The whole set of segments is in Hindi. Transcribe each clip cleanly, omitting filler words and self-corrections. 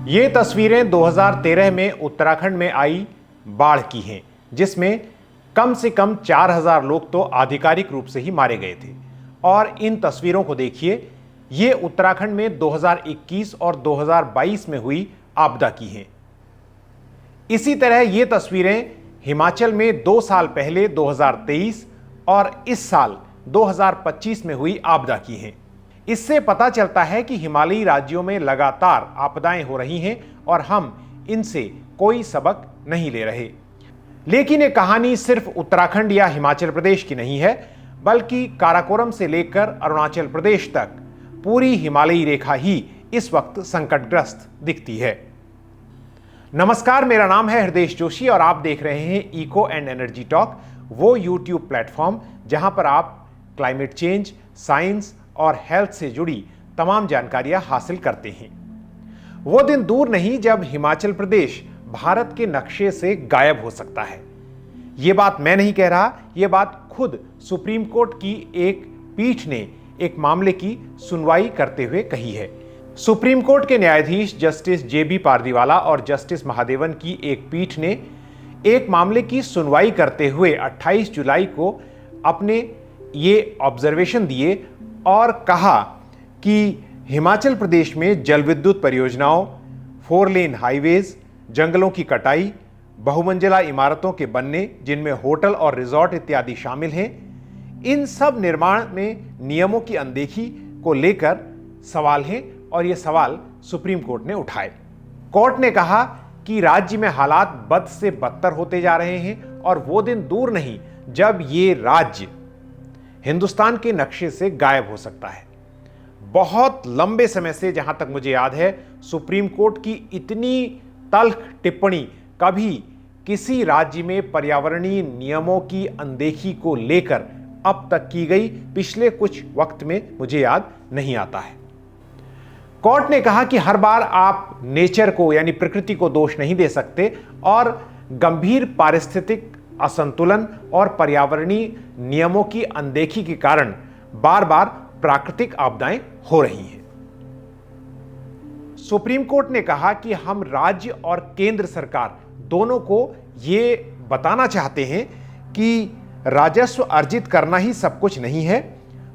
ये तस्वीरें 2013 में उत्तराखंड में आई बाढ़ की हैं, जिसमें कम से कम 4000 लोग तो आधिकारिक रूप से ही मारे गए थे। और इन तस्वीरों को देखिए, ये उत्तराखंड में 2021 और 2022 में हुई आपदा की हैं। इसी तरह ये तस्वीरें हिमाचल में 2 साल पहले 2023 और इस साल 2025 में हुई आपदा की हैं। इससे पता चलता है कि हिमालयी राज्यों में लगातार आपदाएं हो रही हैं और हम इनसे कोई सबक नहीं ले रहे। लेकिन ये कहानी सिर्फ उत्तराखंड या हिमाचल प्रदेश की नहीं है, बल्कि काराकोरम से लेकर अरुणाचल प्रदेश तक पूरी हिमालयी रेखा ही इस वक्त संकटग्रस्त दिखती है। नमस्कार, मेरा नाम है हृदय जोशी और आप देख रहे हैं इको एंड एनर्जी टॉक, वो यूट्यूब प्लेटफॉर्म जहां पर आप क्लाइमेट चेंज, साइंस और हेल्थ से जुड़ी तमाम जानकारियां हासिल करते हैं। वो दिन दूर नहीं जब हिमाचल प्रदेश भारत के नक्शे से गायब हो सकता है। ये बात मैं नहीं कह रहा, ये बात खुद सुप्रीम कोर्ट की एक पीठ ने एक मामले की सुनवाई करते हुए कही है। सुप्रीम कोर्ट के न्यायाधीश जस्टिस जेबी पारदीवाला और जस्टिस महादेवन की एक पीठ ने एक मामले की सुनवाई करते हुए 28 जुलाई को अपने ये ऑब्जर्वेशन दिए और कहा कि हिमाचल प्रदेश में जल विद्युत परियोजनाओं, 4 लेन हाईवेज, जंगलों की कटाई, बहुमंजिला इमारतों के बनने जिनमें होटल और रिजॉर्ट इत्यादि शामिल हैं, इन सब निर्माण में नियमों की अनदेखी को लेकर सवाल हैं और ये सवाल सुप्रीम कोर्ट ने उठाए। कोर्ट ने कहा कि राज्य में हालात बद से बदतर होते जा रहे हैं और वो दिन दूर नहीं जब ये राज्य हिंदुस्तान के नक्शे से गायब हो सकता है। बहुत लंबे समय से, जहां तक मुझे याद है, सुप्रीम कोर्ट की इतनी तल्ख टिप्पणी कभी किसी राज्य में पर्यावरणीय नियमों की अनदेखी को लेकर अब तक की गई पिछले कुछ वक्त में मुझे याद नहीं आता है। कोर्ट ने कहा कि हर बार आप नेचर को यानी प्रकृति को दोष नहीं दे सकते और गंभीर पारिस्थितिक असंतुलन और पर्यावरणीय नियमों की अनदेखी के कारण बार बार प्राकृतिक आपदाएं हो रही हैं। सुप्रीम कोर्ट ने कहा कि हम राज्य और केंद्र सरकार दोनों को यह बताना चाहते हैं कि राजस्व अर्जित करना ही सब कुछ नहीं है।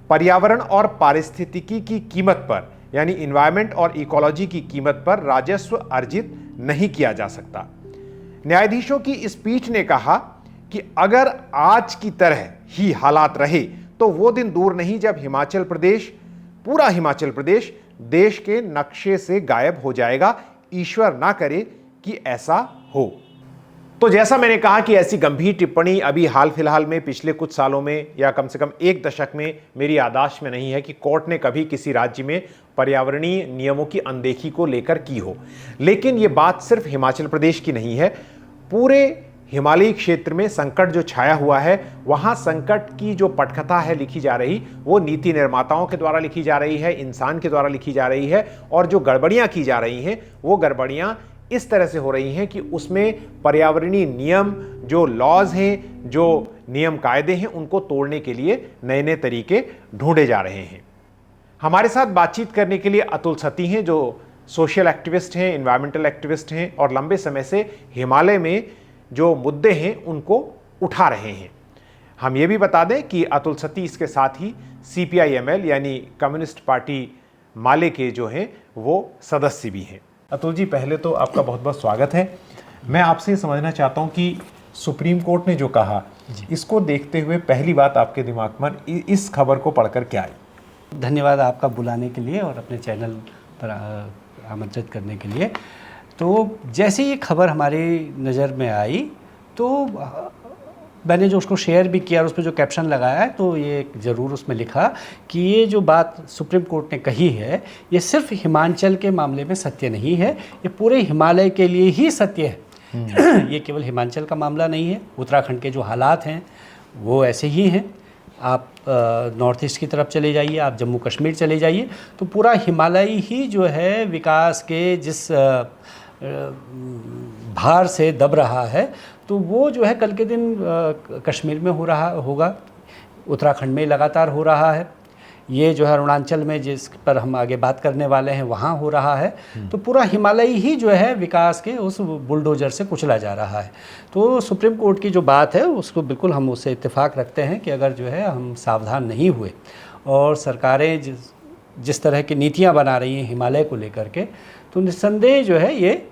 पर्यावरण और पारिस्थितिकी की कीमत पर यानी इन्वायरमेंट और इकोलॉजी की कीमत पर राजस्व अर्जित नहीं किया जा सकता। न्यायाधीशों की इस पीठ ने कहा कि अगर आज की तरह ही हालात रहे तो वो दिन दूर नहीं जब हिमाचल प्रदेश, पूरा हिमाचल प्रदेश देश के नक्शे से गायब हो जाएगा। ईश्वर ना करे कि ऐसा हो। तो जैसा मैंने कहा कि ऐसी गंभीर टिप्पणी अभी हाल फिलहाल में पिछले कुछ सालों में या कम से कम एक दशक में मेरी याददाश्त में नहीं है कि कोर्ट ने कभी किसी राज्य में पर्यावरणीय नियमों की अनदेखी को लेकर की हो। लेकिन यह बात सिर्फ हिमाचल प्रदेश की नहीं है, पूरे हिमालयी क्षेत्र में संकट जो छाया हुआ है, वहां संकट की जो पटकथा है लिखी जा रही, वो नीति निर्माताओं के द्वारा लिखी जा रही है, इंसान के द्वारा लिखी जा रही है और जो गड़बड़ियां की जा रही हैं वो गड़बड़ियां इस तरह से हो रही हैं कि उसमें पर्यावरणीय नियम, जो लॉज हैं, जो नियम कायदे हैं, उनको तोड़ने के लिए नए नए तरीके ढूंढे जा रहे हैं। हमारे साथ बातचीत करने के लिए अतुल सती हैं, जो सोशल एक्टिविस्ट हैं, एनवायरमेंटल एक्टिविस्ट हैं और लंबे समय से हिमालय में जो मुद्दे हैं उनको उठा रहे हैं। हम ये भी बता दें कि अतुल सती इसके साथ ही CPIML यानी कम्युनिस्ट पार्टी माले के जो हैं वो सदस्य भी हैं। अतुल जी, पहले तो आपका बहुत बहुत स्वागत है। मैं आपसे ये समझना चाहता हूँ कि सुप्रीम कोर्ट ने जो कहा, इसको देखते हुए पहली बात आपके दिमाग में इस खबर को पढ़कर क्या आई? धन्यवाद आपका बुलाने के लिए और अपने चैनल पर आमंत्रित करने के लिए। तो जैसे ये खबर हमारी नज़र में आई तो मैंने जो उसको शेयर भी किया और उस पर जो कैप्शन लगाया है, तो ये ज़रूर उसमें लिखा कि ये जो बात सुप्रीम कोर्ट ने कही है ये सिर्फ हिमाचल के मामले में सत्य नहीं है, ये पूरे हिमालय के लिए ही सत्य है। ये केवल हिमाचल का मामला नहीं है, उत्तराखंड के जो हालात हैं वो ऐसे ही हैं। आप नॉर्थ ईस्ट की तरफ चले जाइए, आप जम्मू कश्मीर चले जाइए, तो पूरा हिमालय ही जो है विकास के जिस भार से दब रहा है, तो वो जो है कल के दिन कश्मीर में हो रहा होगा, उत्तराखंड में लगातार हो रहा है। ये जो है अरुणाचल में जिस पर हम आगे बात करने वाले हैं वहाँ हो रहा है। तो पूरा हिमालय ही जो है विकास के उस बुलडोजर से कुचला जा रहा है। तो सुप्रीम कोर्ट की जो बात है उसको बिल्कुल हम उससे इत्तेफाक रखते हैं कि अगर जो है हम सावधान नहीं हुए और सरकारें जिस तरह की नीतियाँ बना रही हैं हिमालय को लेकर के, तो निस्संदेह जो है ये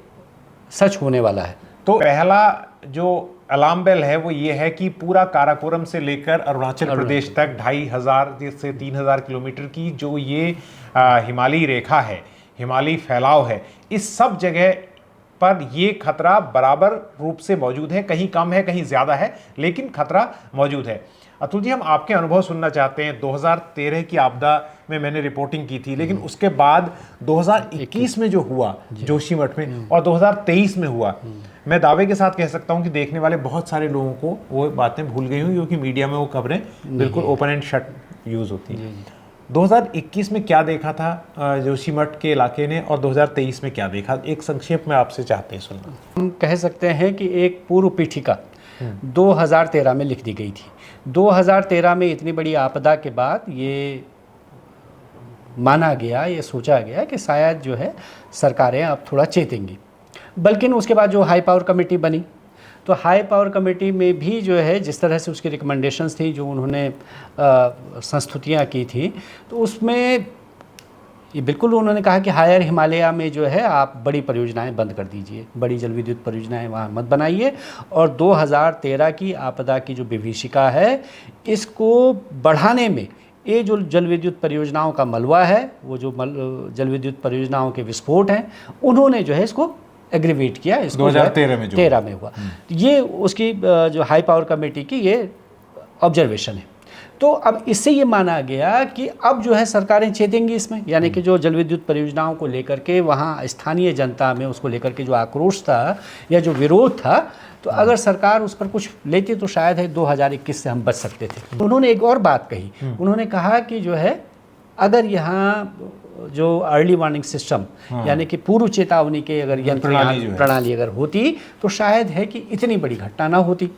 सच होने वाला है। तो पहला जो अलार्म बेल है वो ये है कि पूरा काराकोरम से लेकर अरुणाचल प्रदेश तक 2500 से 3000 किलोमीटर की जो ये हिमालयी रेखा है, हिमालयी फैलाव है, इस सब जगह पर ये खतरा बराबर रूप से मौजूद है। कहीं कम है, कहीं ज़्यादा है, लेकिन खतरा मौजूद है। अतुल जी, हम आपके अनुभव सुनना चाहते हैं। 2013 की आपदा में मैंने रिपोर्टिंग की थी, लेकिन उसके बाद 2021 में जो हुआ जोशीमठ में और 2023 में हुआ, मैं दावे के साथ कह सकता हूं कि देखने वाले बहुत सारे लोगों को वो बातें भूल गई हुई, क्योंकि मीडिया में वो खबरें बिल्कुल ओपन एंड शट यूज़ होती हैं। 2021 में क्या देखा था जोशीमठ के इलाके ने और 2023 में क्या देखा, एक संक्षेप में आपसे चाहते हैं सुनना। हम कह सकते हैं कि एक पूर्व पीठिका 2013 में लिख दी गई थी। 2013 में इतनी बड़ी आपदा के बाद ये माना गया, ये सोचा गया कि शायद जो है सरकारें अब थोड़ा चेतेंगी। बल्कि उसके बाद जो हाई पावर कमेटी बनी, तो हाई पावर कमेटी में भी जो है जिस तरह से उसकी रिकमेंडेशंस थी, जो उन्होंने संस्तुतियाँ की थी, तो उसमें ये बिल्कुल उन्होंने कहा कि हायर हिमालय में जो है आप बड़ी परियोजनाएं बंद कर दीजिए, बड़ी जल विद्युत परियोजनाएं वहाँ मत बनाइए, और 2013 की आपदा की जो विभीषिका है इसको बढ़ाने में ये जो जल विद्युत परियोजनाओं का मलबा है, वो जो जल विद्युत परियोजनाओं के विस्फोट हैं, उन्होंने जो है इसको एग्रीवेट किया। इसको 2013 में हुआ। ये उसकी जो हाई पावर कमेटी की ये ऑब्जर्वेशन है। तो अब इससे ये माना गया कि अब जो है सरकारें चेतेंगी इसमें, यानी कि जो जल विद्युत परियोजनाओं को लेकर के वहाँ स्थानीय जनता में उसको लेकर के जो आक्रोश था या जो विरोध था, तो अगर सरकार उस पर कुछ लेती तो शायद है 2021 से हम बच सकते थे। उन्होंने एक और बात कही, उन्होंने कहा कि जो है अगर यहाँ जो अर्ली वार्निंग सिस्टम यानी कि पूर्व चेतावनी के अगर यंत्र प्रणाली अगर होती तो शायद है कि इतनी बड़ी घटना ना होती।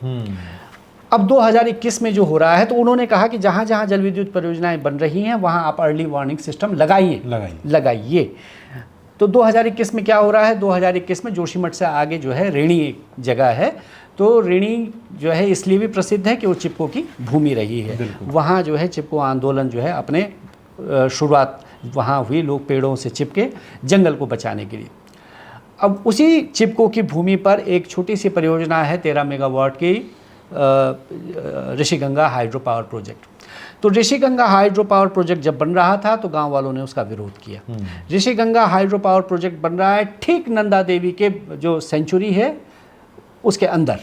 अब 2021 में जो हो रहा है, तो उन्होंने कहा कि जहाँ जहाँ जल विद्युत परियोजनाएं बन रही हैं वहाँ आप अर्ली वार्निंग सिस्टम लगाइए। तो 2021 में क्या हो रहा है, 2021 में जोशीमठ से आगे जो है रेणी एक जगह है, तो रेणी जो है इसलिए भी प्रसिद्ध है कि वो चिपको की भूमि रही है। वहाँ जो है चिपको आंदोलन जो है अपने शुरुआत वहाँ हुई, लोग पेड़ों से चिपके जंगल को बचाने के लिए। अब उसी चिपको की भूमि पर एक छोटी सी परियोजना है 13 मेगावाट की, ऋषिगंगा हाइड्रो पावर प्रोजेक्ट। तो ऋषिगंगा हाइड्रो पावर प्रोजेक्ट जब बन रहा था तो गांव वालों ने उसका विरोध किया। ऋषिगंगा हाइड्रो पावर प्रोजेक्ट बन रहा है ठीक नंदा देवी के जो सेंचुरी है उसके अंदर।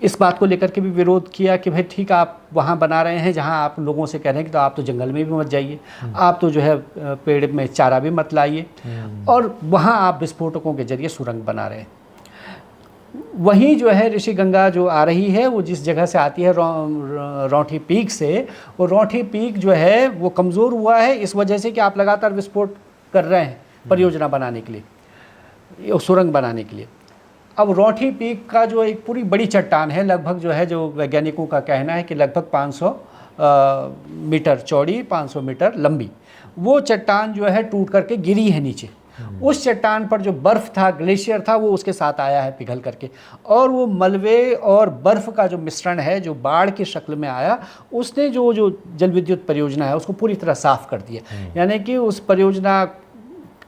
इस बात को लेकर के भी विरोध किया कि भाई ठीक आप वहाँ बना रहे हैं जहाँ आप लोगों से कह रहे हैं कि तो आप तो जंगल में भी मत जाइए, आप तो जो है पेड़ में चारा भी मत लाइए, और वहाँ आप विस्फोटकों के जरिए सुरंग बना रहे हैं। वहीं जो है ऋषिगंगा जो आ रही है वो जिस जगह से आती है रौंठी पीक से, वो रौंठी पीक जो है वो कमज़ोर हुआ है इस वजह से कि आप लगातार विस्फोट कर रहे हैं परियोजना बनाने के लिए, सुरंग बनाने के लिए। अब रौंठी पीक का जो एक पूरी बड़ी चट्टान है, लगभग जो है जो वैज्ञानिकों का कहना है कि लगभग 500 मीटर चौड़ी, 500 मीटर लंबी, वो चट्टान जो है टूट करके गिरी है नीचे। उस चट्टान पर जो बर्फ़ था, ग्लेशियर था, वो उसके साथ आया है पिघल करके, और वो मलबे और बर्फ़ का जो मिश्रण है जो बाढ़ की शक्ल में आया, उसने जो जल विद्युत परियोजना है उसको पूरी तरह साफ़ कर दिया। यानी कि उस परियोजना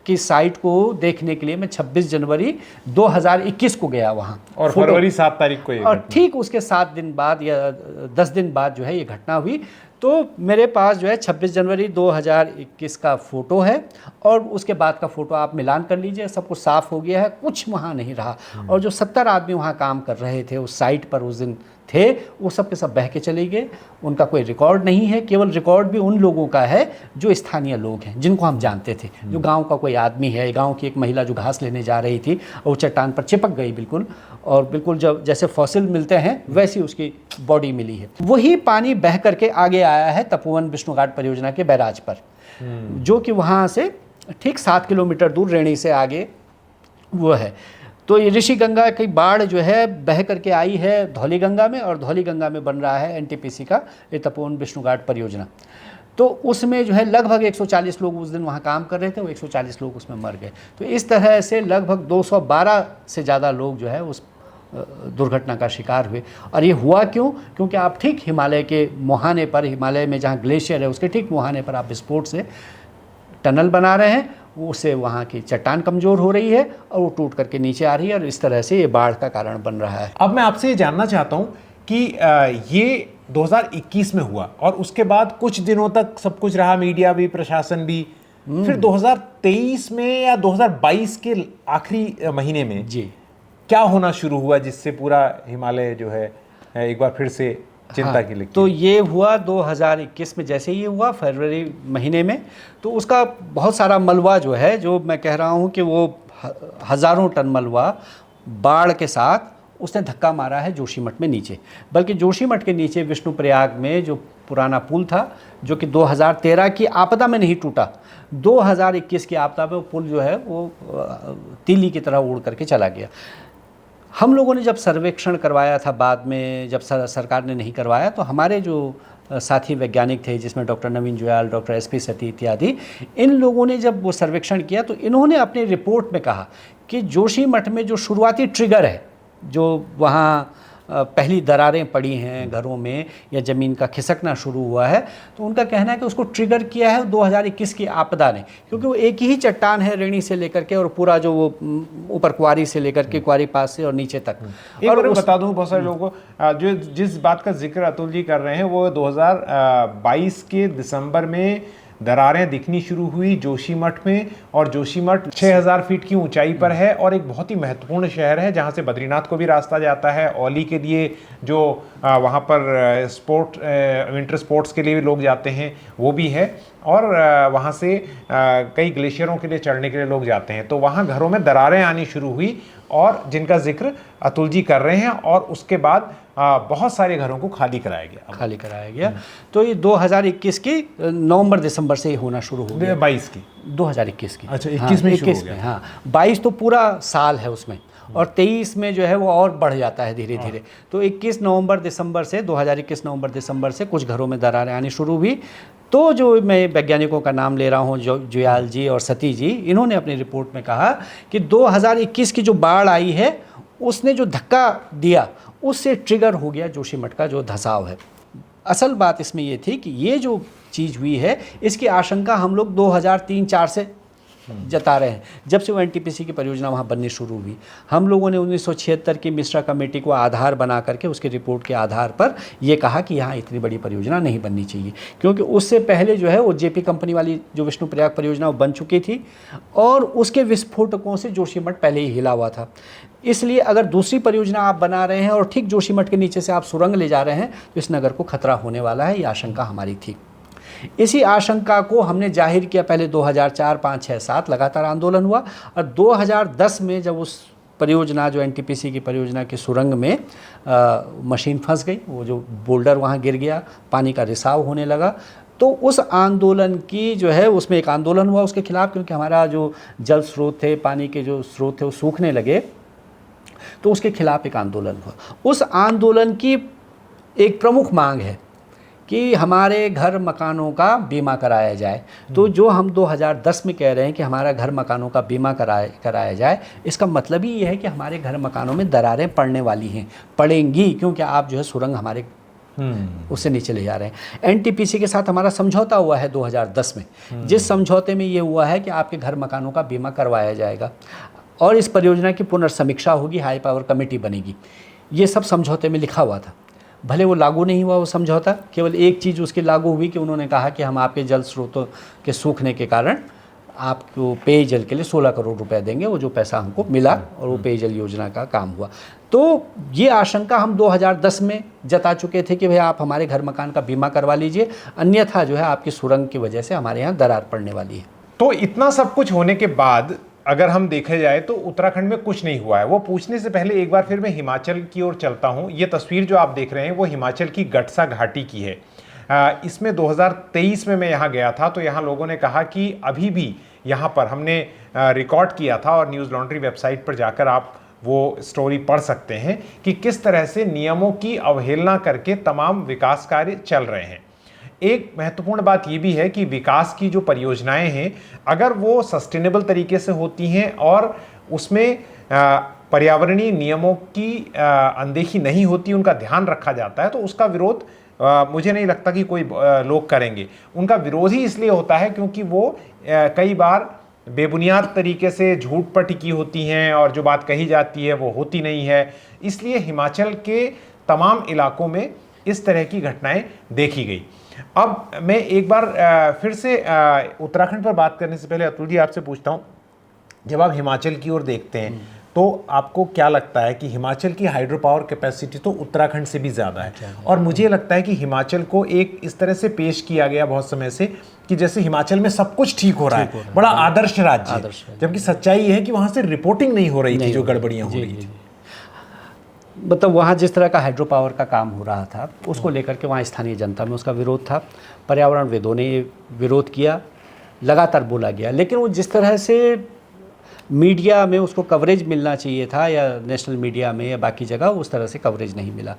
की साइट को देखने के लिए मैं 26 जनवरी 2021 को गया वहाँ, और फरवरी 7 तारीख को, और ठीक उसके 7 दिन बाद या 10 दिन बाद जो है ये घटना हुई। तो मेरे पास जो है 26 जनवरी 2021 का फ़ोटो है, और उसके बाद का फ़ोटो आप मिलान कर लीजिए, सब कुछ साफ़ हो गया है, कुछ वहाँ नहीं रहा। और जो 70 आदमी वहाँ काम कर रहे थे उस साइट पर उस दिन थे, वो सब के सब बह के चले गए। उनका कोई रिकॉर्ड नहीं है, केवल रिकॉर्ड भी उन लोगों का है जो स्थानीय लोग हैं, जिनको हम जानते थे। जो गांव का कोई आदमी है, गांव की एक महिला जो घास लेने जा रही थी और वो चट्टान पर चिपक गई बिल्कुल, और बिल्कुल जब जैसे फॉसिल मिलते हैं वैसी उसकी बॉडी मिली है। वही पानी बह करके आगे आया है तपोवन विष्णुघाट परियोजना के बैराज पर, जो कि वहाँ से ठीक 7 किलोमीटर दूर रेणी से आगे वो है। तो ये ऋषिगंगा की बाढ़ जो है बह करके आई है धौलीगंगा में, और धौलीगंगा में बन रहा है एनटीपीसी का ये तपोवन विष्णुघाट परियोजना। तो उसमें जो है लगभग 140 लोग उस दिन वहाँ काम कर रहे थे, वो 140 लोग उसमें मर गए। तो इस तरह से लगभग 212 से ज़्यादा लोग जो है उस दुर्घटना का शिकार हुए। और ये हुआ क्यों? क्योंकि आप ठीक हिमालय के मुहाने पर, हिमालय में जहाँ ग्लेशियर है उसके ठीक मुहाने पर आप विस्फोट से टनल बना रहे हैं, उससे वहाँ की चट्टान कमज़ोर हो रही है और वो टूट करके नीचे आ रही है, और इस तरह से ये बाढ़ का कारण बन रहा है। अब मैं आपसे ये जानना चाहता हूँ कि ये 2021 में हुआ और उसके बाद कुछ दिनों तक सब कुछ रहा, मीडिया भी, प्रशासन भी, फिर 2023 में या 2022 के आखिरी महीने में जी क्या होना शुरू हुआ जिससे पूरा हिमालय जो है एक बार फिर से चिंता की लकीर? तो ये हुआ 2021 में, जैसे ही हुआ फरवरी महीने में, तो उसका बहुत सारा मलबा जो है, जो मैं कह रहा हूँ कि वो हज़ारों टन मलबा बाढ़ के साथ उसने धक्का मारा है जोशीमठ में नीचे। बल्कि जोशीमठ के नीचे विष्णुप्रयाग में जो पुराना पुल था, जो कि 2013 की आपदा में नहीं टूटा, 2021 की आपदा में वो पुल जो है वो तीली की तरह उड़ करके चला गया। हम लोगों ने जब सर्वेक्षण करवाया था, बाद में जब सरकार ने नहीं करवाया, तो हमारे जो साथी वैज्ञानिक थे, जिसमें डॉक्टर नवीन जुयाल, डॉक्टर एसपी सती इत्यादि, इन लोगों ने जब वो सर्वेक्षण किया तो इन्होंने अपनी रिपोर्ट में कहा कि जोशीमठ में जो शुरुआती ट्रिगर है, जो वहाँ पहली दरारें पड़ी हैं घरों में या ज़मीन का खिसकना शुरू हुआ है, तो उनका कहना है कि उसको ट्रिगर किया है 2021 की आपदा ने, क्योंकि वो एक ही चट्टान है रेणी से लेकर के और पूरा जो वो ऊपर कुआरी से लेकर के कुआरी पास से और नीचे तक। और बता दूं बहुत सारे लोगों को, जो जिस बात का जिक्र अतुल जी कर रहे हैं वो 2022 के दिसंबर में दरारें दिखनी शुरू हुई जोशीमठ में, और जोशीमठ 6000 फीट की ऊंचाई पर है और एक बहुत ही महत्वपूर्ण शहर है जहां से बद्रीनाथ को भी रास्ता जाता है, औली के लिए जो वहां पर विंटर स्पोर्ट्स के लिए भी लोग जाते हैं वो भी है, और वहाँ से कई ग्लेशियरों के लिए चढ़ने के लिए लोग जाते हैं। तो वहाँ घरों में दरारें आनी शुरू हुई और जिनका जिक्र अतुल जी कर रहे हैं, और उसके बाद बहुत सारे घरों को खाली कराया गया। तो ये 2021 की नवंबर दिसंबर से होना शुरू हो गया। 22 की 2021 की, अच्छा 21 में शुरू हो गया। हाँ, 22 तो पूरा साल है उसमें, और 23 में जो है वो और बढ़ जाता है धीरे धीरे। तो 21 नवंबर दिसंबर से 2021 नवंबर दिसंबर से कुछ घरों में दरारें आनी शुरू हुई। तो जो मैं वैज्ञानिकों का नाम ले रहा हूँ, जो जुयाल जी और सती जी, इन्होंने अपनी रिपोर्ट में कहा कि 2021 की जो बाढ़ आई है उसने जो धक्का दिया उससे ट्रिगर हो गया जोशीमठ का जो धंसाव है। असल बात इसमें ये थी कि ये जो चीज़ हुई है इसकी आशंका हम लोग 2003-04 से जता रहे हैं, जब से वो एनटीपीसी की परियोजना वहाँ बननी शुरू हुई। हम लोगों ने 1976 की मिश्रा कमेटी को आधार बना करके उसके रिपोर्ट के आधार पर ये कहा कि यहाँ इतनी बड़ी परियोजना नहीं बननी चाहिए, क्योंकि उससे पहले जो है वो जेपी कंपनी वाली जो विष्णुप्रयाग परियोजना वो बन चुकी थी और उसके विस्फोटकों से जोशीमठ पहले ही हिला हुआ था। इसलिए अगर दूसरी परियोजना आप बना रहे हैं और ठीक जोशीमठ के नीचे से आप सुरंग ले जा रहे हैं तो इस नगर को खतरा होने वाला है, ये आशंका हमारी थी। इसी आशंका को हमने जाहिर किया पहले 2004, 5, 6, 7 लगातार आंदोलन हुआ, और 2010 में जब उस परियोजना जो एनटीपीसी की परियोजना की सुरंग में मशीन फंस गई, वो जो बोल्डर वहाँ गिर गया, पानी का रिसाव होने लगा, तो उस आंदोलन की जो है उसमें एक आंदोलन हुआ उसके खिलाफ, क्योंकि हमारा जो जल स्रोत थे, पानी के जो स्रोत थे वो सूखने लगे, तो उसके खिलाफ एक आंदोलन हुआ। उस आंदोलन की एक प्रमुख मांग है कि हमारे घर मकानों का बीमा कराया जाए। तो जो हम 2010 में कह रहे हैं कि हमारा घर मकानों का बीमा कराया जाए, इसका मतलब ही ये है कि हमारे घर मकानों में दरारें पड़ने वाली हैं, पड़ेंगी, क्योंकि आप जो है सुरंग हमारे उससे नीचे ले जा रहे हैं। एनटीपीसी के साथ हमारा समझौता हुआ है 2010 में, जिस समझौते में ये हुआ है कि आपके घर मकानों का बीमा करवाया जाएगा और इस परियोजना की पुनर्समीक्षा होगी, हाई पावर कमेटी बनेगी। ये सब समझौते में लिखा हुआ था। भले वो लागू नहीं हुआ वो समझौता, केवल एक चीज़ उसकी लागू हुई कि उन्होंने कहा कि हम आपके जल स्रोतों के सूखने के कारण आपको पेयजल के लिए 16 करोड़ रुपए देंगे, वो जो पैसा हमको मिला और वो पेयजल योजना का काम हुआ। तो ये आशंका हम 2010 में जता चुके थे कि भाई आप हमारे घर मकान का बीमा करवा लीजिए, अन्यथा जो है आपकी सुरंग की वजह से हमारे यहाँ दरार पड़ने वाली है। तो इतना सब कुछ होने के बाद अगर हम देखे जाए तो उत्तराखंड में कुछ नहीं हुआ है। वो पूछने से पहले एक बार फिर मैं हिमाचल की ओर चलता हूँ। ये तस्वीर जो आप देख रहे हैं वो हिमाचल की गटसा घाटी की है। इसमें 2023 में मैं यहाँ गया था, तो यहाँ लोगों ने कहा कि अभी भी यहाँ पर हमने रिकॉर्ड किया था, और न्यूज़ लॉन्ड्री वेबसाइट पर जाकर आप वो स्टोरी पढ़ सकते हैं कि किस तरह से नियमों की अवहेलना करके तमाम विकास कार्य चल रहे हैं। एक महत्वपूर्ण बात ये भी है कि विकास की जो परियोजनाएं हैं, अगर वो सस्टेनेबल तरीके से होती हैं और उसमें पर्यावरणीय नियमों की अनदेखी नहीं होती, उनका ध्यान रखा जाता है, तो उसका विरोध मुझे नहीं लगता कि कोई लोग करेंगे। उनका विरोध ही इसलिए होता है क्योंकि वो कई बार बेबुनियाद तरीके से झूठ पर टिकी होती हैं और जो बात कही जाती है वो होती नहीं है। इसलिए हिमाचल के तमाम इलाकों में इस तरह की घटनाएं देखी गई। अब मैं एक बार फिर से उत्तराखंड पर बात करने से पहले अतुल जी आपसे पूछता हूँ, जब आप हिमाचल की ओर देखते हैं तो आपको क्या लगता है कि हिमाचल की हाइड्रो पावर कैपेसिटी तो उत्तराखंड से भी ज़्यादा है, और मुझे लगता है कि हिमाचल को एक इस तरह से पेश किया गया बहुत समय से कि जैसे हिमाचल में सब कुछ ठीक हो रहा है, बड़ा आदर्श राज्य है, जबकि सच्चाई ये है कि वहाँ से रिपोर्टिंग नहीं हो रही थी, जो गड़बड़ियाँ हो रही थी। मतलब वहाँ जिस तरह का हाइड्रो पावर का काम हो रहा था उसको लेकर के वहाँ स्थानीय जनता में उसका विरोध था, पर्यावरणविदों ने विरोध किया, लगातार बोला गया, लेकिन वो जिस तरह से मीडिया में उसको कवरेज मिलना चाहिए था या नेशनल मीडिया में या बाकी जगह, उस तरह से कवरेज नहीं मिला।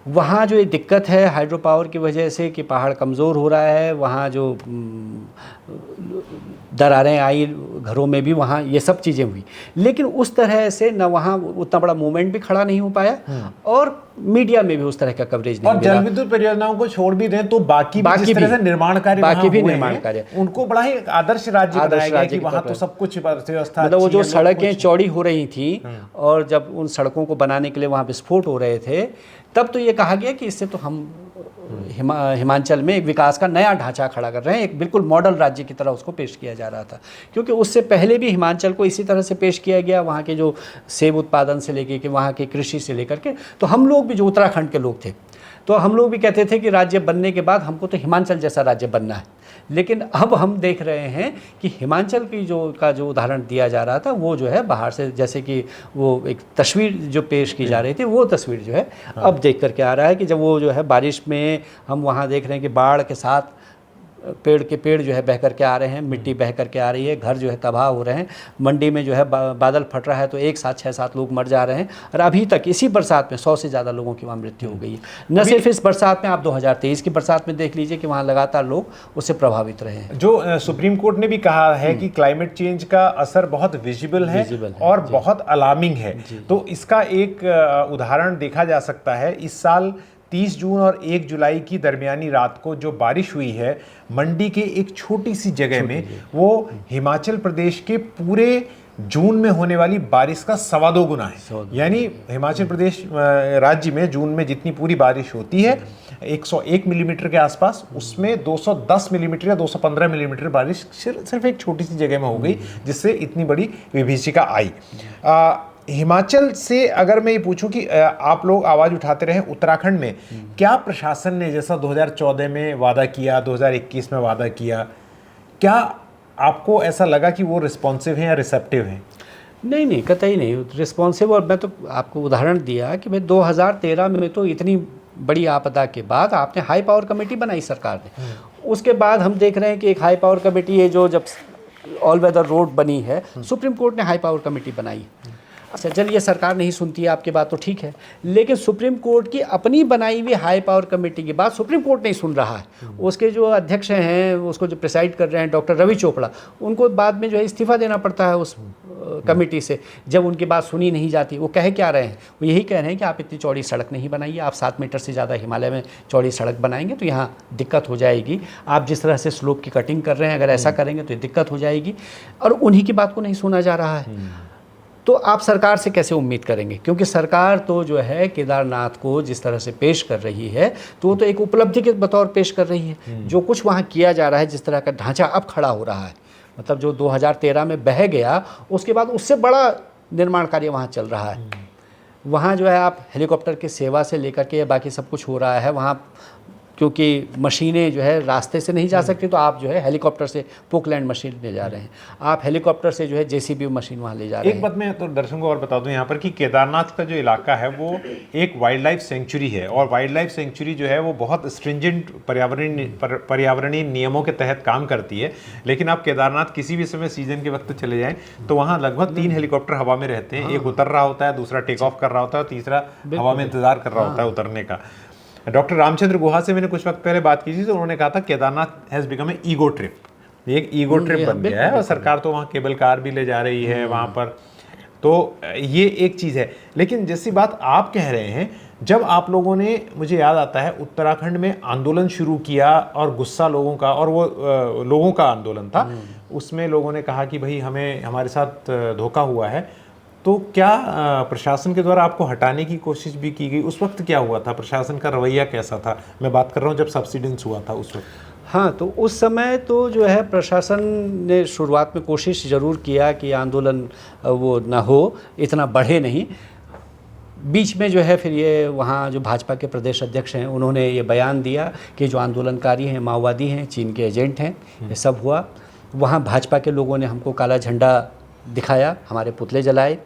वहाँ जो ये दिक्कत है हाइड्रो पावर की वजह से कि पहाड़ कमज़ोर हो रहा है, वहाँ जो दरारें आई घरों में भी, वहाँ ये सब चीज़ें हुई, लेकिन उस तरह से न वहाँ उतना बड़ा मूवमेंट भी खड़ा नहीं हो पाया और मीडिया में भी उस तरह का कवरेज नहीं मिला। और जल विद्युत परियोजनाओं को छोड़ भी दें तो बाकी भी जिस तरह से निर्माण कार्य उनको बड़ा ही आदर्श राज्य बनाया गया कि वहाँ तो सब कुछ व्यवस्था, मतलब वो जो सड़कें चौड़ी हो रही थी और जब उन सड़कों को बनाने के लिए वहाँ विस्फोट हो रहे थे, तब तो ये कहा गया कि इससे तो हम हिमाचल में एक विकास का नया ढांचा खड़ा कर रहे हैं, एक बिल्कुल मॉडल राज्य की तरह उसको पेश किया जा रहा था। क्योंकि उससे पहले भी हिमाचल को इसी तरह से पेश किया गया, वहाँ के जो सेब उत्पादन से लेकर के वहाँ के कृषि से लेकर के, तो हम लोग भी जो उत्तराखंड के लोग थे तो हम लोग भी कहते थे कि राज्य बनने के बाद हमको तो हिमाचल जैसा राज्य बनना है। लेकिन अब हम देख रहे हैं कि हिमाचल की जो उदाहरण दिया जा रहा था वो जो है बाहर से, जैसे कि वो एक तस्वीर जो पेश की जा रही थी, वो तस्वीर जो है अब देख करके आ रहा है कि जब वो जो है बारिश में हम वहाँ देख रहे हैं कि बाढ़ के साथ पेड़ जो है बह करके आ रहे हैं, मिट्टी बह करके आ रही है, घर जो है तबाह हो रहे हैं, मंडी में जो है बादल फट रहा है तो एक साथ 6-7 लोग मर जा रहे हैं, और अभी तक इसी बरसात में 100 से ज़्यादा लोगों की वहाँ मृत्यु हो गई है। न सिर्फ इस बरसात में, आप 2023 की बरसात में देख लीजिए कि वहाँ लगातार लोग उससे प्रभावित रहे हैं। जो सुप्रीम कोर्ट ने भी कहा है कि क्लाइमेट चेंज का असर बहुत विजिबल है और बहुत अलार्मिंग है, तो इसका एक उदाहरण देखा जा सकता है। इस साल 30 जून और 1 जुलाई की दरमियानी रात को जो बारिश हुई है मंडी के एक छोटी सी जगह में, वो हिमाचल प्रदेश के पूरे जून में होने वाली बारिश का 2.25 गुना है। यानी हिमाचल प्रदेश राज्य में जून में जितनी पूरी बारिश होती है 101 मिलीमीटर के आसपास, उसमें 210 मिलीमीटर या 215 मिलीमीटर बारिश सिर्फ एक छोटी सी जगह में हो गई, जिससे इतनी बड़ी विभीषिका आई। हिमाचल से अगर मैं ये पूछूं कि आप लोग आवाज़ उठाते रहे उत्तराखंड में, क्या प्रशासन ने जैसा 2014 में वादा किया, 2021 में वादा किया, क्या आपको ऐसा लगा कि वो रिस्पॉन्सिव हैं या रिसेप्टिव हैं? नहीं, कतई नहीं रिस्पॉन्सिव। और मैं तो आपको उदाहरण दिया कि भाई 2013 में तो इतनी बड़ी आपदा के बाद आपने हाई पावर कमेटी बनाई सरकार ने, उसके बाद हम देख रहे हैं कि एक हाई पावर कमेटी है जो जब ऑल वेदर रोड बनी है, सुप्रीम कोर्ट ने हाई पावर कमेटी बनाई। अच्छा चलिए, सरकार नहीं सुनती है आपकी बात तो ठीक है, लेकिन सुप्रीम कोर्ट की अपनी बनाई हुई हाई पावर कमेटी की बात सुप्रीम कोर्ट नहीं सुन रहा है। उसके जो अध्यक्ष हैं, उसको जो प्रिसाइड कर रहे हैं डॉक्टर रवि चोपड़ा, उनको बाद में जो है इस्तीफा देना पड़ता है उस कमेटी से जब उनकी बात सुनी नहीं जाती। वो कह क्या रहे हैं? वो यही कह रहे हैं कि आप इतनी चौड़ी सड़क नहीं बनाइए, आप 7 मीटर से ज़्यादा हिमालय में चौड़ी सड़क बनाएंगे तो यहाँ दिक्कत हो जाएगी। आप जिस तरह से स्लोप की कटिंग कर रहे हैं, अगर ऐसा करेंगे तो दिक्कत हो जाएगी, और उन्हीं की बात को नहीं सुना जा रहा है। तो आप सरकार से कैसे उम्मीद करेंगे? क्योंकि सरकार तो जो है केदारनाथ को जिस तरह से पेश कर रही है, तो वो तो एक उपलब्धि के बतौर पेश कर रही है। जो कुछ वहाँ किया जा रहा है, जिस तरह का ढांचा अब खड़ा हो रहा है, मतलब जो 2013 में बह गया, उसके बाद उससे बड़ा निर्माण कार्य वहाँ चल रहा है। वहाँ जो है आप हेलीकॉप्टर की सेवा से लेकर के बाकी सब कुछ हो रहा है वहाँ, क्योंकि मशीनें जो है रास्ते से नहीं जा सकती, तो आप जो है हेलीकॉप्टर से पोकलैंड मशीन ले जा रहे हैं, आप हेलीकॉप्टर से जो है जेसीबी मशीन वहाँ ले जा रहे हैं। एक बात मैं तो दर्शकों को और बता दूं यहाँ पर कि केदारनाथ का जो इलाका है वो एक वाइल्ड लाइफ सेंचुरी है, और वाइल्ड लाइफ सेंचुरी जो है वो बहुत स्ट्रिंजेंट पर्यावरणीय नियमों के तहत काम करती है। लेकिन आप केदारनाथ किसी भी समय सीजन के वक्त चले जाएँ तो वहाँ लगभग 3 हेलीकॉप्टर हवा में रहते हैं। एक उतर रहा होता है, दूसरा टेक ऑफ कर रहा होता है, तीसरा हवा में इंतजार कर रहा होता है उतरने का। डॉक्टर रामचंद्र गुहा से मैंने कुछ वक्त पहले बात की थी, तो उन्होंने कहा था Kedarnath has become a ego trip, ये एक ईगो ट्रिप बन गया है और सरकार तो वहाँ केबल कार भी ले जा रही है वहाँ पर, तो ये एक चीज़ है। लेकिन जैसी बात आप कह रहे हैं, जब आप लोगों ने, मुझे याद आता है उत्तराखंड में आंदोलन शुरू किया और गुस्सा लोगों का, और वो लोगों का आंदोलन था, उसमें लोगों ने कहा कि भाई हमें, हमारे साथ धोखा हुआ है, तो क्या प्रशासन के द्वारा आपको हटाने की कोशिश भी की गई? उस वक्त क्या हुआ था, प्रशासन का रवैया कैसा था? मैं बात कर रहा हूँ जब सब्सिडेंस हुआ था उस वक्त। हाँ, तो उस समय तो जो है प्रशासन ने शुरुआत में कोशिश ज़रूर किया कि आंदोलन वो ना हो, इतना बढ़े नहीं। बीच में जो है फिर ये वहाँ जो भाजपा के प्रदेश अध्यक्ष हैं उन्होंने ये बयान दिया कि जो आंदोलनकारी हैं माओवादी हैं, चीन के एजेंट हैं, ये सब हुआ। वहाँ भाजपा के लोगों ने हमको काला झंडा दिखाया, हमारे पुतले जलाए।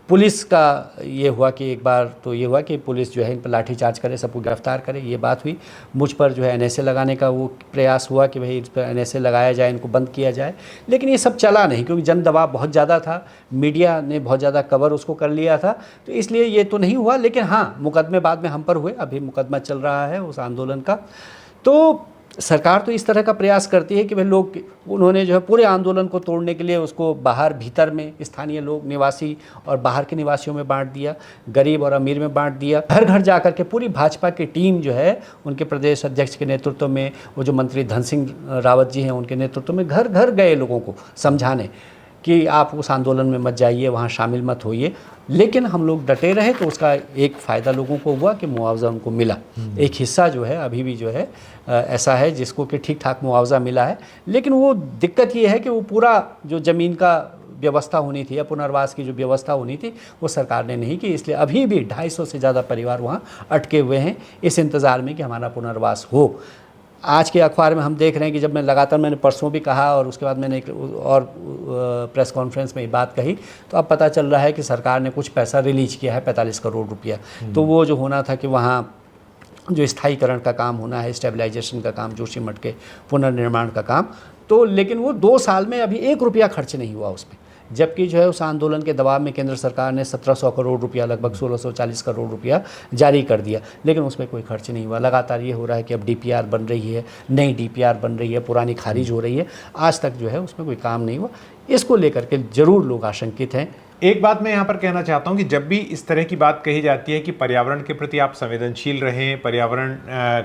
पुलिस का ये हुआ कि एक बार तो ये हुआ कि पुलिस जो है इन पर लाठीचार्ज करे, सबको गिरफ्तार करे, ये बात हुई। मुझ पर जो है एनएसए लगाने का वो प्रयास हुआ कि भाई इस पर एनएसए लगाया जाए, इनको बंद किया जाए, लेकिन ये सब चला नहीं क्योंकि जन दबाव बहुत ज़्यादा था, मीडिया ने बहुत ज़्यादा कवर उसको कर लिया था, तो इसलिए ये तो नहीं हुआ। लेकिन हाँ, मुकदमे बाद में हम पर हुए, अभी मुकदमा चल रहा है उस आंदोलन का। तो सरकार तो इस तरह का प्रयास करती है कि भाई लोग, उन्होंने जो है पूरे आंदोलन को तोड़ने के लिए उसको बाहर भीतर में स्थानीय लोग, निवासी और बाहर के निवासियों में बांट दिया, गरीब और अमीर में बांट दिया। घर घर जा कर के पूरी भाजपा की टीम जो है उनके प्रदेश अध्यक्ष के नेतृत्व में, वो जो मंत्री धन सिंह रावत जी हैं उनके नेतृत्व में घर घर गए लोगों को समझाने कि आप उस आंदोलन में मत जाइए, वहाँ शामिल मत होइए। लेकिन हम लोग डटे रहे तो उसका एक फ़ायदा लोगों को हुआ कि मुआवजा उनको मिला। एक हिस्सा जो है अभी भी जो है ऐसा है जिसको कि ठीक ठाक मुआवजा मिला है, लेकिन वो दिक्कत ये है कि वो पूरा जो ज़मीन का व्यवस्था होनी थी या पुनर्वास की जो व्यवस्था होनी थी वो सरकार ने नहीं की, इसलिए अभी भी 250 से ज़्यादा परिवार वहाँ अटके हुए हैं इस इंतज़ार में कि हमारा पुनर्वास हो। आज के अखबार में हम देख रहे हैं कि जब मैंने परसों भी कहा और उसके बाद मैंने एक और प्रेस कॉन्फ्रेंस में ये बात कही, तो अब पता चल रहा है कि सरकार ने कुछ पैसा रिलीज किया है, 45 करोड़ रुपया। तो वो जो होना था कि वहाँ जो स्थायीकरण का काम होना है, स्टेबलाइजेशन का काम, जोशीमठ के पुनर्निर्माण का काम, तो लेकिन वो 2 साल में अभी 1 रुपया खर्च नहीं हुआ उस पर। जबकि जो है उस आंदोलन के दबाव में केंद्र सरकार ने 1700 करोड़ रुपया, लगभग 1640 करोड़ रुपया जारी कर दिया, लेकिन उसमें कोई खर्च नहीं हुआ। लगातार ये हो रहा है कि अब डीपीआर बन रही है, नई डीपीआर बन रही है, पुरानी खारिज हो रही है, आज तक जो है उसमें कोई काम नहीं हुआ। इसको लेकर के ज़रूर लोग आशंकित हैं। एक बात मैं यहाँ पर कहना चाहता हूँ कि जब भी इस तरह की बात कही जाती है कि पर्यावरण के प्रति आप संवेदनशील रहें, पर्यावरण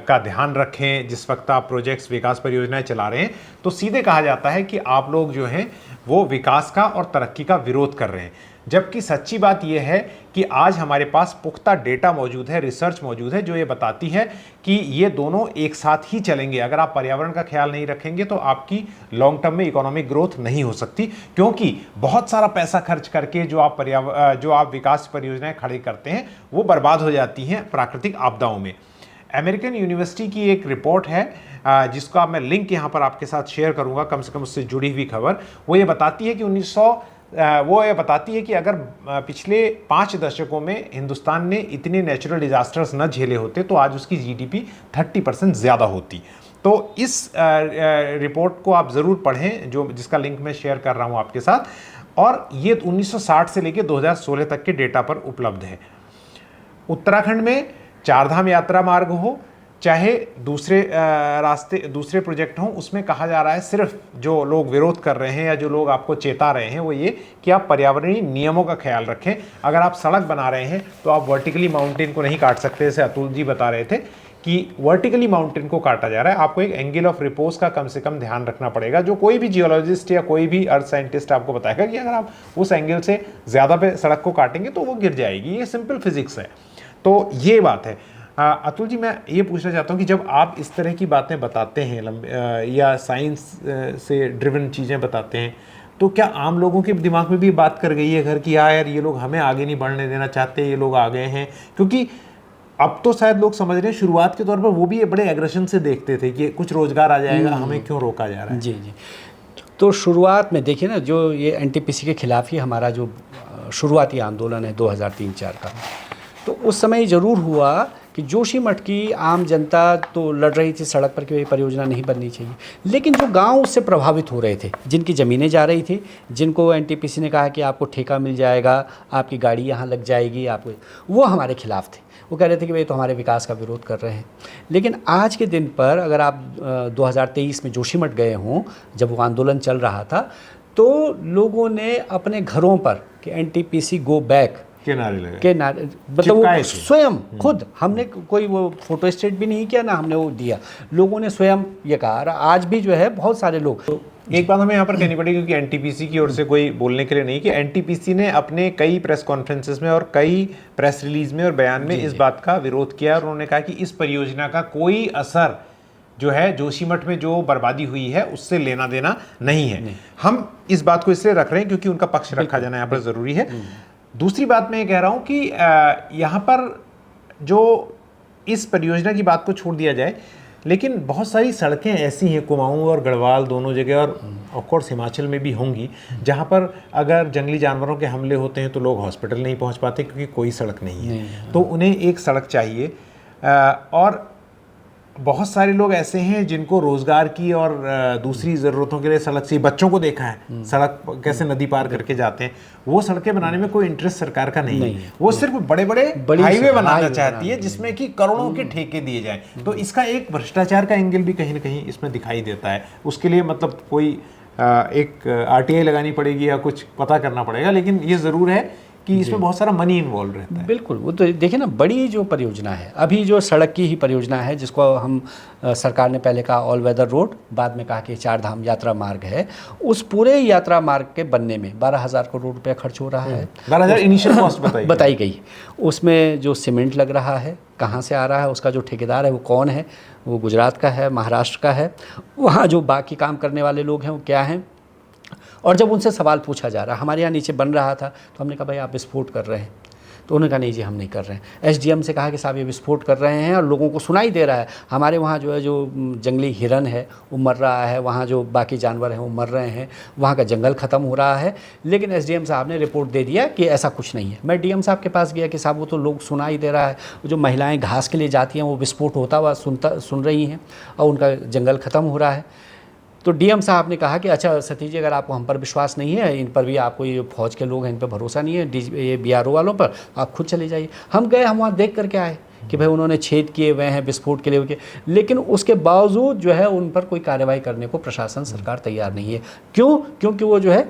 का ध्यान रखें जिस वक्त आप प्रोजेक्ट्स, विकास परियोजनाएं चला रहे हैं, तो सीधे कहा जाता है कि आप लोग जो हैं वो विकास का और तरक्की का विरोध कर रहे हैं। जबकि सच्ची बात यह है कि आज हमारे पास पुख्ता डेटा मौजूद है, रिसर्च मौजूद है जो ये बताती है कि ये दोनों एक साथ ही चलेंगे। अगर आप पर्यावरण का ख्याल नहीं रखेंगे तो आपकी लॉन्ग टर्म में इकोनॉमिक ग्रोथ नहीं हो सकती, क्योंकि बहुत सारा पैसा खर्च करके जो आप विकास परियोजनाएं खड़ी करते हैं वो बर्बाद हो जाती हैं प्राकृतिक आपदाओं में। अमेरिकन यूनिवर्सिटी की एक रिपोर्ट है जिसका मैं लिंक यहाँ पर आपके साथ शेयर करूँगा, कम से कम उससे जुड़ी हुई खबर। वो ये बताती है कि अगर पिछले 5 दशकों में हिंदुस्तान ने इतने नेचुरल डिजास्टर्स न झेले होते तो आज उसकी जीडीपी 30% ज़्यादा होती। तो इस रिपोर्ट को आप ज़रूर पढ़ें, जिसका लिंक मैं शेयर कर रहा हूँ आपके साथ, और ये 1960 से लेकर 2016 तक के डेटा पर उपलब्ध है। उत्तराखंड में चारधाम यात्रा मार्ग हो, चाहे दूसरे दूसरे प्रोजेक्ट हों, उसमें कहा जा रहा है, सिर्फ जो लोग विरोध कर रहे हैं या जो लोग आपको चेता रहे हैं वो ये कि आप पर्यावरणीय नियमों का ख्याल रखें। अगर आप सड़क बना रहे हैं तो आप वर्टिकली माउंटेन को नहीं काट सकते, जैसे अतुल जी बता रहे थे कि वर्टिकली माउंटेन को काटा जा रहा है। आपको एक एंगल ऑफ रिपोज का कम से कम ध्यान रखना पड़ेगा, जो कोई भी जियोलॉजिस्ट या कोई भी अर्थ साइंटिस्ट आपको बताएगा कि अगर आप उस एंगल से ज़्यादा पे सड़क को काटेंगे तो वो गिर जाएगी। ये सिंपल फिजिक्स है। तो ये बात है। अतुल जी, मैं ये पूछना चाहता हूँ कि जब आप इस तरह की बातें बताते हैं या साइंस से ड्रिवन चीज़ें बताते हैं, तो क्या आम लोगों के दिमाग में भी बात कर गई है घर की, यार ये लोग हमें आगे नहीं बढ़ने देना चाहते, ये लोग आ गए हैं? क्योंकि अब तो शायद लोग समझ रहे हैं, शुरुआत के तौर पर वो भी बड़े एग्रेशन से देखते थे कि कुछ रोजगार आ जाएगा, हमें क्यों रोका जा रहा है। जी जी। तो शुरुआत में देखिए ना, जो ये एनटीपीसी के खिलाफ ही हमारा जो शुरुआती आंदोलन है 2003-04 का, तो उस समय ज़रूर हुआ कि कि जोशीमठ की आम जनता तो लड़ रही थी सड़क पर कि ये परियोजना नहीं बननी चाहिए, लेकिन जो गांव उससे प्रभावित हो रहे थे, जिनकी ज़मीनें जा रही थी, जिनको एनटीपीसी ने कहा कि आपको ठेका मिल जाएगा, आपकी गाड़ी यहाँ लग जाएगी, आपको, वो हमारे खिलाफ थे। वो कह रहे थे कि भाई तो हमारे विकास का विरोध कर रहे हैं। लेकिन आज के दिन पर अगर आप 2023 में जोशीमठ गए हों, जब वो आंदोलन चल रहा था, तो लोगों ने अपने घरों पर कि एनटीपीसी गो बैक के नारे लगे, के नारे, मतलब वो स्वयं खुद, हमने कोई वो फोटो स्टेट भी नहीं किया ना हमने वो दिया, लोगों ने स्वयं ये कहा। और आज भी जो है बहुत सारे लोग, तो एक बात हमें यहाँ पर कहनी पड़ेगी क्योंकि एनटीपीसी की ओर से कोई बोलने के लिए नहीं, कि एनटीपीसी ने अपने कई प्रेस कॉन्फ्रेंसेस में और कई प्रेस रिलीज में और बयान में इस बात का विरोध किया और उन्होंने कहा कि इस परियोजना का कोई असर जो है जोशीमठ में जो बर्बादी हुई है उससे लेना देना नहीं है। हम इस बात को इसलिए रख रहे हैं क्योंकि उनका पक्ष रखा जाना यहाँ पर ज़रूरी है। दूसरी बात मैं ये कह रहा हूँ कि यहाँ पर जो इस परियोजना की बात को छोड़ दिया जाए, लेकिन बहुत सारी सड़कें ऐसी हैं कुमाऊं और गढ़वाल दोनों जगह, और ऑफ कोर्स हिमाचल में भी होंगी, जहाँ पर अगर जंगली जानवरों के हमले होते हैं तो लोग हॉस्पिटल नहीं पहुँच पाते क्योंकि कोई सड़क नहीं है। तो उन्हें एक सड़क चाहिए। और बहुत सारे लोग ऐसे हैं जिनको रोजगार की और दूसरी ज़रूरतों के लिए सड़क से, बच्चों को देखा है सड़क कैसे नदी पार करके जाते हैं, वो सड़कें बनाने में कोई इंटरेस्ट सरकार का नहीं है। वो सिर्फ बड़े बड़े हाईवे बनाना चाहती है जिसमें कि करोड़ों के ठेके दिए जाएं। तो इसका एक भ्रष्टाचार का एंगल भी कहीं ना कहीं इसमें दिखाई देता है। उसके लिए मतलब कोई एक आरटीआई लगानी पड़ेगी या कुछ पता करना पड़ेगा, लेकिन ये ज़रूर है कि इसमें बहुत सारा मनी इन्वॉल्व रहता है। बिल्कुल, वो तो देखिए ना, बड़ी जो परियोजना है अभी जो सड़क की ही परियोजना है, जिसको हम सरकार ने पहले कहा ऑल वेदर रोड, बाद में कहा कि 4 धाम यात्रा मार्ग है, उस पूरे यात्रा मार्ग के बनने में 12,000 करोड़ रुपया खर्च हो रहा है। 12,000 इनिशियल कॉस्ट बताई गई। उसमें जो सीमेंट लग रहा है कहाँ से आ रहा है, उसका जो ठेकेदार है वो कौन है, वो गुजरात का है, महाराष्ट्र का है, वहाँ जो बाकी काम करने वाले लोग हैं वो क्या हैं। और जब उनसे सवाल पूछा जा रहा, हमारे यहाँ नीचे बन रहा था, तो हमने कहा भाई आप विस्फोट कर रहे हैं, तो उन्होंने कहा नहीं जी हम नहीं कर रहे हैं। एसडीएम से कहा कि साहब ये विस्फोट कर रहे हैं और लोगों को सुनाई दे रहा है, हमारे वहाँ जो है जो जंगली हिरन है वो मर रहा है, वहाँ जो बाकी जानवर हैं वो मर रहे हैं, वहाँ का जंगल ख़त्म हो रहा है। लेकिन एसडीएम साहब ने रिपोर्ट दे दिया कि ऐसा कुछ नहीं है। मैं डीएम साहब के पास गया कि साहब वो तो लोग सुनाई दे रहा है, जो महिलाएँ घास के लिए जाती हैं वो विस्फोट होता हुआ सुन रही हैं और उनका जंगल ख़त्म हो रहा है। तो डीएम साहब ने कहा कि अच्छा सतीश जी, अगर आपको हम पर विश्वास नहीं है, इन पर भी आपको ये फौज के लोग हैं इन पर भरोसा नहीं है, ये बीआरओ वालों पर, आप खुद चले जाइए। हम गए, हम वहाँ देख करके आए कि भाई उन्होंने छेद किए हुए हैं विस्फोट के लिए, लेकिन उसके बावजूद जो है उन पर कोई कार्रवाई करने को प्रशासन सरकार तैयार नहीं है। क्यों? क्योंकि वो जो है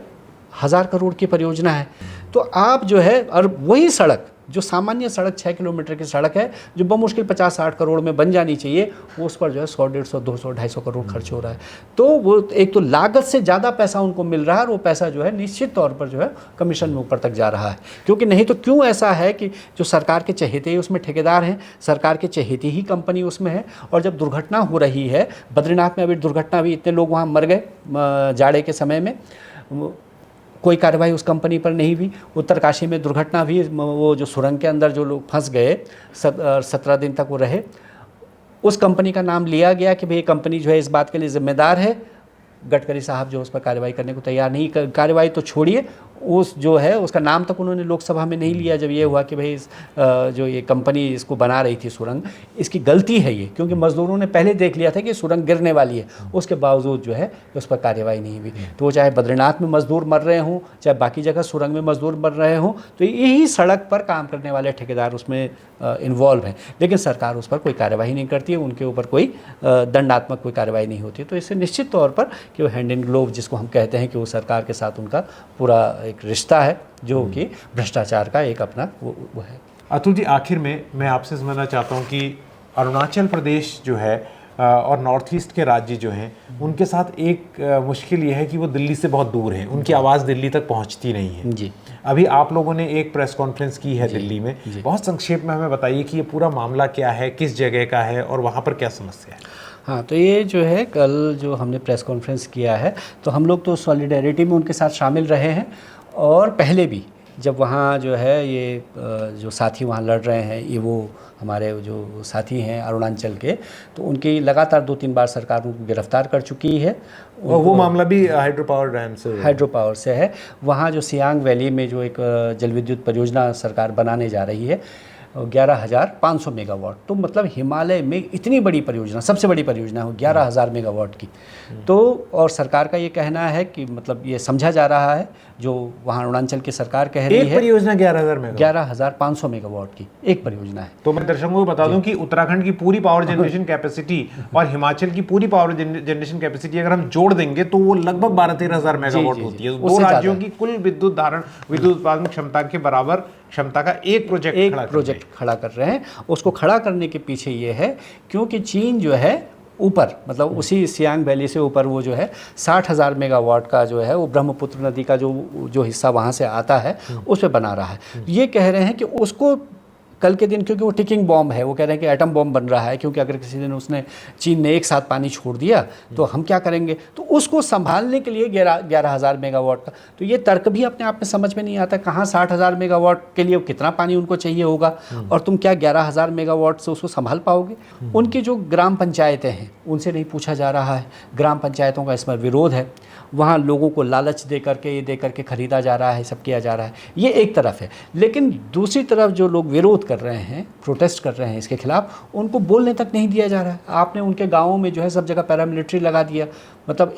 1000 करोड़ की परियोजना है। तो आप जो है, और वही सड़क जो सामान्य सड़क 6 किलोमीटर की सड़क है जो बमुश्किल 50-60 करोड़ में बन जानी चाहिए, उस पर जो है 100, 150, 200, 250 करोड़ खर्च हो रहा है। तो वो एक तो लागत से ज़्यादा पैसा उनको मिल रहा है और वो पैसा जो है निश्चित तौर पर जो है कमीशन में ऊपर तक जा रहा है। क्योंकि नहीं तो क्यों ऐसा है कि जो सरकार के चहेते ही उसमें ठेकेदार हैं, सरकार के चहेती ही कंपनी उसमें है, और जब दुर्घटना हो रही है, बद्रीनाथ में अभी दुर्घटना हुई, इतने लोग वहाँ मर गए जाड़े के समय में, कोई कार्रवाई उस कंपनी पर नहीं हुई। उत्तरकाशी में दुर्घटना हुई, वो जो सुरंग के अंदर जो लोग फंस गए 17 दिन तक वो रहे, उस कंपनी का नाम लिया गया कि भाई ये कंपनी जो है इस बात के लिए जिम्मेदार है। गडकरी साहब जो उस पर कार्रवाई करने को तैयार नहीं, कार्रवाई तो छोड़िए, उस जो है उसका नाम तक उन्होंने लोकसभा में नहीं लिया जब ये हुआ कि भाई जो ये कंपनी इसको बना रही थी सुरंग, इसकी गलती है ये, क्योंकि मज़दूरों ने पहले देख लिया था कि सुरंग गिरने वाली है, उसके बावजूद जो है उस पर कार्रवाई नहीं हुई। तो वो चाहे बद्रीनाथ में मज़दूर मर रहे हों, चाहे बाकी जगह सुरंग में मज़दूर मर रहे हों, तो यही सड़क पर काम करने वाले ठेकेदार उसमें इन्वॉल्व हैं, लेकिन सरकार उस पर कोई कार्रवाई नहीं करती है, उनके ऊपर कोई दंडात्मक कोई कार्रवाई नहीं होती। तो इससे निश्चित तौर पर कि वो हैंड इन ग्लोव जिसको हम कहते हैं कि वो सरकार के साथ उनका पूरा एक रिश्ता है जो कि भ्रष्टाचार का एक अपना वो है। अतुल जी, आखिर में मैं आपसे समझना चाहता हूँ कि अरुणाचल प्रदेश जो है और नॉर्थ ईस्ट के राज्य जो हैं उनके साथ एक मुश्किल ये है कि वो दिल्ली से बहुत दूर हैं, उनकी आवाज़ दिल्ली तक पहुँचती नहीं है जी। अभी आप लोगों ने एक प्रेस कॉन्फ्रेंस की है दिल्ली में, बहुत संक्षेप में हमें बताइए कि ये पूरा मामला क्या है, किस जगह का है और वहाँ पर क्या समस्या है। हाँ, तो ये जो है कल जो हमने प्रेस कॉन्फ्रेंस किया है, तो हम लोग तो सॉलिडेरिटी में उनके साथ शामिल रहे हैं, और पहले भी जब वहाँ जो है ये जो साथी वहाँ लड़ रहे हैं, ये वो हमारे जो साथी हैं अरुणाचल के, तो उनकी लगातार 2-3 बार सरकार उनको गिरफ्तार कर चुकी है। और वो मामला भी हाइड्रो पावर से है। वहाँ जो सियांग वैली में जो एक जल विद्युत परियोजना सरकार बनाने जा रही है, 11,500 मेगावाट। तो मतलब हिमालय में इतनी बड़ी परियोजना, सबसे बड़ी परियोजना हो 11,000 मेगावाट की। तो और सरकार का ये कहना है कि मतलब ये समझा जा रहा है, जो वहाँ अरुणाचल की सरकार कह रही एक है, परियोजना 11,000 मेगावाट, 11,500 मेगावाट की एक परियोजना है। तो मैं दर्शकों को बता दूं कि उत्तराखंड की पूरी पावर जनरेशन कैपेसिटी और हिमाचल की पूरी पावर जनरेशन कैपेसिटी अगर हम जोड़ देंगे तो वो लगभग 12-13 हजार मेगावाट होती है। दो राज्यों की कुल विद्युत उत्पादन क्षमता के बराबर क्षमता का एक प्रोजेक्ट खड़ा कर रहे हैं। उसको खड़ा करने के पीछे ये है क्योंकि चीन जो है ऊपर, मतलब उसी सियांग वैली से ऊपर वो जो है 60,000 मेगावाट का जो है वो ब्रह्मपुत्र नदी का जो हिस्सा वहाँ से आता है उस पर बना रहा है। ये कह रहे हैं कि उसको कल के दिन, क्योंकि वो टिकिंग बॉम्ब है, वो कह रहे हैं कि एटम बॉम्ब बन रहा है, क्योंकि अगर किसी दिन उसने चीन ने एक साथ पानी छोड़ दिया तो हम क्या करेंगे। तो उसको संभालने के लिए 11,000 मेगावाट का, तो ये तर्क भी अपने आप में समझ में नहीं आता। कहाँ 60,000 मेगावाट के लिए कितना पानी उनको चाहिए होगा और तुम क्या 11,000 मेगावाट से उसको संभाल पाओगे। उनकी जो ग्राम पंचायतें हैं उनसे नहीं पूछा जा रहा है। ग्राम पंचायतों का इसमें विरोध है, वहाँ लोगों को लालच दे करके, ये दे करके ख़रीदा जा रहा है, सब किया जा रहा है। ये एक तरफ है, लेकिन दूसरी तरफ जो लोग विरोध कर रहे हैं, प्रोटेस्ट कर रहे हैं इसके खिलाफ, उनको बोलने तक नहीं दिया जा रहा है। आपने उनके गाँवों में जो है सब जगह पैरामिलिट्री लगा दिया, मतलब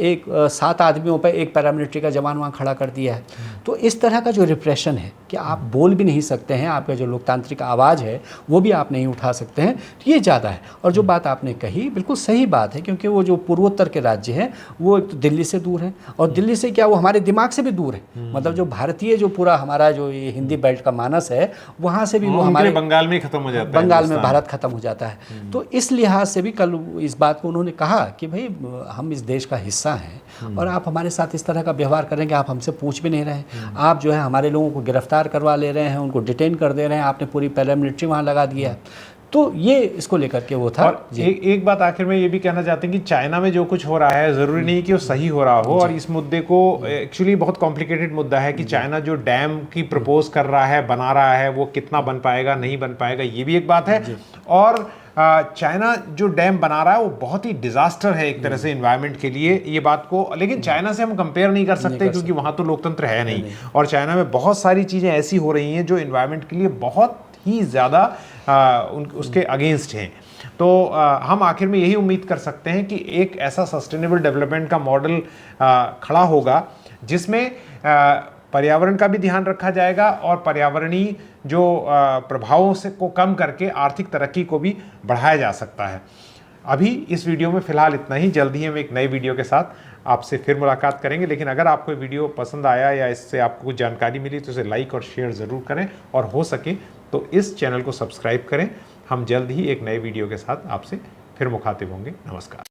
7 आदमियों पर एक पैरामिलिट्री का जवान वहाँ खड़ा कर दिया है। तो इस तरह का जो रिप्रेशन है कि आप बोल भी नहीं सकते हैं, आपका जो लोकतांत्रिक आवाज़ है वो भी आप नहीं उठा सकते हैं, तो ये ज़्यादा है। और जो बात आपने कही बिल्कुल सही बात है, क्योंकि वो जो पूर्वोत्तर के राज्य हैं वो एक तो दिल्ली से दूर है, और दिल्ली से क्या वो हमारे दिमाग से भी दूर है। मतलब जो भारतीय जो पूरा हमारा जो ये हिंदी बेल्ट का मानस है वहाँ से भी वो हमारे बंगाल में खत्म हो जाता है, बंगाल में भारत खत्म हो जाता है। तो इस लिहाज से भी कल इस बात को उन्होंने कहा कि भाई हम इस देश का हिस्सा हैं और आप हमारे साथ इस तरह का व्यवहार करेंगे, आप हमसे पूछ भी नहीं रहे हैं, आप जो है हमारे लोगों को गिरफ्तार करवा ले रहे हैं, उनको डिटेन कर दे रहे हैं, आपने पूरी पैरामिलिट्री वहाँ लगा दिया है। तो ये इसको लेकर के वो था। और एक बात आखिर में ये भी कहना चाहते हैं कि चाइना में जो कुछ हो रहा है ज़रूरी नहीं कि वो सही हो रहा हो, और इस मुद्दे को एक्चुअली बहुत कॉम्प्लिकेटेड मुद्दा है कि चाइना जो डैम की प्रपोज कर रहा है, बना रहा है, वो कितना बन पाएगा नहीं बन पाएगा, ये भी एक बात है। और चाइना जो डैम बना रहा है वो बहुत ही डिजास्टर है एक तरह से एनवायरनमेंट के लिए, ये बात को, लेकिन चाइना से हम कंपेयर नहीं कर सकते क्योंकि वहाँ तो लोकतंत्र है नहीं, और चाइना में बहुत सारी चीज़ें ऐसी हो रही हैं जो एनवायरनमेंट के लिए बहुत ही ज़्यादा उसके अगेंस्ट हैं। तो हम आखिर में यही उम्मीद कर सकते हैं कि एक ऐसा सस्टेनेबल डेवलपमेंट का मॉडल खड़ा होगा जिसमें पर्यावरण का भी ध्यान रखा जाएगा और पर्यावरणीय जो प्रभावों से को कम करके आर्थिक तरक्की को भी बढ़ाया जा सकता है। अभी इस वीडियो में फ़िलहाल इतना ही। जल्दी ही हम एक नए वीडियो के साथ आपसे फिर मुलाकात करेंगे, लेकिन अगर आपको वीडियो पसंद आया या इससे आपको कुछ जानकारी मिली तो इसे लाइक और शेयर ज़रूर करें, और हो सके तो इस चैनल को सब्सक्राइब करें। हम जल्द ही एक नए वीडियो के साथ आपसे फिर मुखातिब होंगे। नमस्कार।